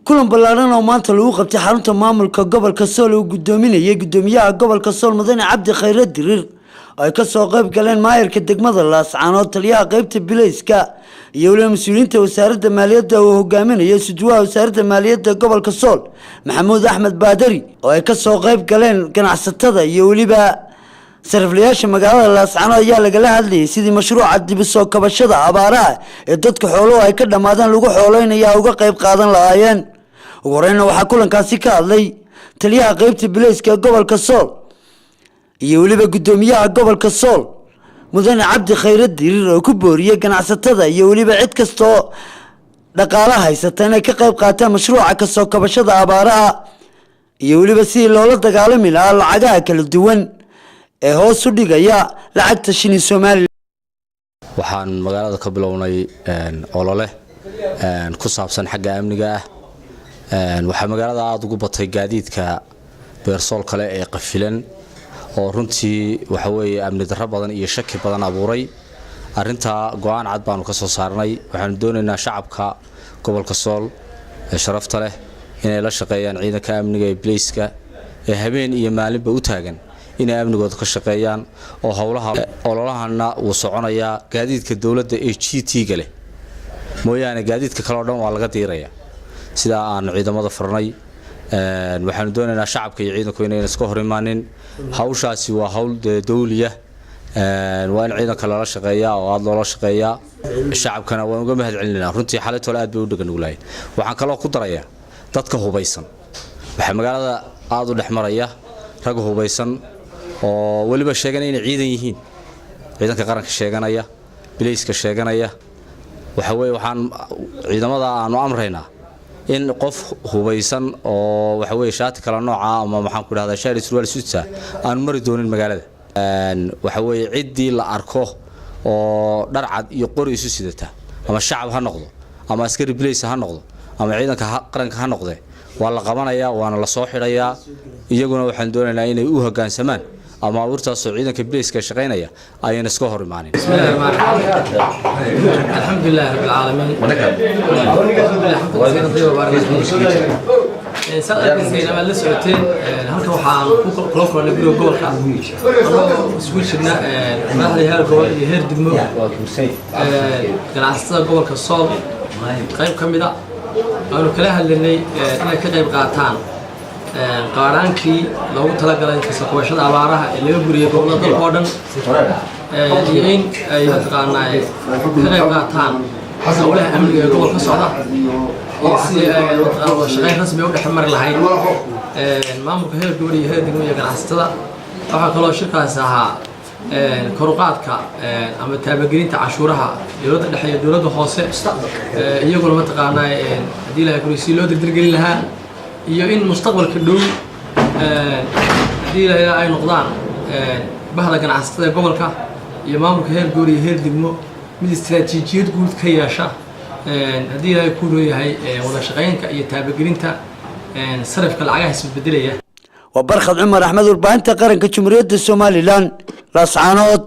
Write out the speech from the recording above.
kulan ballaaran oo maanta lagu qabtay xarunta maamulka gobolka Sool oo gudoominayay gudoomiyaha gobolka Sool Mudane Cabdi Khayre Dirir ay ka soo qayb galeen maayirka degmada Laascaanood taliyaha qaybta bilayska iyo waliba mas'uuliyiinta wasaaradda maaliyadda oo hogaaminaya suduwaha wasaaradda maaliyadda gobolka Sool Maxamuud Axmed Baadari oo ay ka soo qayb galeen ganacsatada iyo waliba sariflayaasha magaalada Laascaanood ayaa laga hadlayay sidii mashruuca dib u soo kabashada abaaraha ee dadka xooluhu ay ka dhamaadaan lagu xooleynayo uga qayb qaadan lahaayeen ugu horreyn waxa kulankaasi ka hadlay taliyaha qaybta bilayska gobolka Sool iyo waliba gudoomiyaha gobolka Sool Mudane Cabdi Khayre Dirir oo ku booriyay ganacsatada iyo waliba cid kasta oo dhaqaalaha haysata inay ka qayb qaataan mashruuca ka soo kabashada abaaraha iyo waliba si loola dagaalami lahaa lacagaha kala duwan ee hoos u dhigaya lacagta shilin Soomaaliya. waxaan magaalada ka bilownay olole ku saabsan xagga amniga waxa magaalada aad ugu batay gaadiidka beersool kale ee qafilan oo runtii waxa weeye amni darro badan iyo shaki badan abuuray arinta go'aan cad baanu ka soo saarnay waxaan doonaynaa shacabka gobolka Sool ee sharafta leh inay la shaqeeyaan ciidanka amniga ee bilayska ee habeen iyo maalinba u taagan inay amnigooda ka shaqeeyaan oo hawlaha ololahana uu soconaya gaadiidka dawladda ee GT-ga leh mooyaane gaadiidka kale oo dhan waa laga diiraya sida aan ciidamada furnay waxaan doonaynaa shacabka iyo ciidanku inay iska hor imaanin hawshaasi waa hawl dawliya waa in ciidanka lala shaqeeyaa oo aad loola shaqeeyaa shacabkana waan uga mahadcelinaynaa runtii xalayto aad bay u dhagan uglahay waxaan kaloo ku darayaa dadka hubaysan waxa magaalada aad u dhexmaraya rag hubaysan oo waliba sheeganaya inay ciidan yihiin ciidanka qaranka sheeganaya bilayska sheeganaya waxa weeye waxaan ciidamada aanu amraynaa in qof hubaysan oo waxa weeye shaati kala nooca ama maxaan ku dhahdaa shaari surwaal suudsa aan mari doonin magaalada waxa weeye ciidii la arko oo dhar cad iyo qori isu sidata ama shacab ha noqdo ama askari bilays ha noqdo ama ciidanka qaranka ha noqdo waa la qabanayaa waana la soo xidhayaa iyaguna waxaan doonaynaa inay u hoggaansamaan ama abuurtaas oo ciidanka bilayska shaqeynaya ayaan iska hor imaanin alxamdulillaah rabbil caalamiin saadkiina la socoteen halka waxaan ku kala kulnay gobolka isku jirna madaxda heer gobol iyo heer degmo ganacsatada gobolka Sool qayb kamid ah aanu kala hadlaynay inay ka qayb qaataan qaaraankii loogu talagalay ka soo kabashada abaaraha ee laga guriyay gobolada dalka oo dhan iyo in ay taqaanay ka qayb qaataan hawlaha amniga ee gobolka socda si ay shaqo rasmi u dhexmar lahayd maamulka heer gobol iyo heer degmo iyo ganacsatada waxa kaloo shirkaas ahaa koruqaadka ama taabagelinta cashuuraha dawladda dhexe iyo dawladda hoose iyaguna ma taqaanay hadii la kursi loo dirdirgelin lahaa iyo in mustaqbalka dhow hadii ay noqdaan bahda ganacsatada gobolka iyo maamulka heer gobol iyo heer degmo mid istiraatiijiyad guud ka yeesha hadii ay ku leeyahay wada shaqeynta iyo taabagelinta sarifka lacagaha isbeddelaya وبرخد عمر أحمد والبانتا قرن كجمهورية الصوماليلان Laascaanood.